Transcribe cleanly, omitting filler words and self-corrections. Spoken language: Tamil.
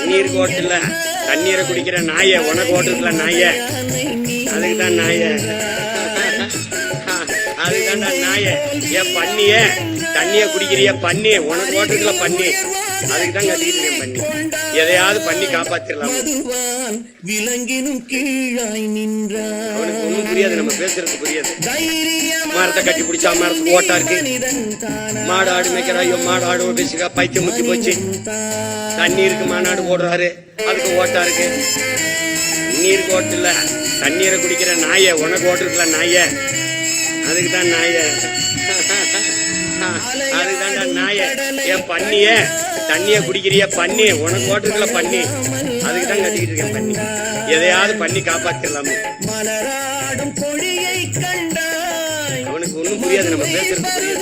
நீர் கோட்டுல தண்ணீரை குடிக்கிற நாய உனக்கு ஓட்டுல நாய அதுக்குதான் நாய அதுதான்டா நாய ஏன் பண்ணிய தண்ணிய குடிக்கிறிய பண்ணி உனக்கு ஓட்டுல பண்ணி அதுக்குதான் கட்டிக்கிட்டு பண்ணி எதையாவது பண்ணி காப்பாத்திரலாம் விலங்கினும் கீழாய் நின்றான் அவனுக்கு ஒண்ணும் புரியாது நம்ம பேசுறது புரியாது மரத்தை கட்டி பிடிச்சா மரத்துக்கு ஓட்டா இருக்கு மாடு ஆடு மேய்க்கிற ஐயோ மாடு ஆடு பேசிக்கா பைத்தியம் முத்தி போச்சு தண்ணீருக்கு மாநாடு போடுறாரு அதுக்கு ஓட்டா இருக்கு நீர் ஓட்டுல தண்ணீரை குடிக்கிற நாய உனக்கு ஓட்டுருக்கல நாய அதுக்குதான் நாய அதுதான்டா நாய ஏன் பண்ணிய தண்ணிய குடிக்கிறிய பண்ணி உனக்கு ஓட்டுருக்கல பண்ணி அதுக்குதான் கட்டிக்கிட்டு இருக்கேன் பண்ணி எதையாவது பண்ணி காப்பாத்திரலாமே அவனுக்கு ஒண்ணும் புரியாது நம்ம பேசுறது புரியாது.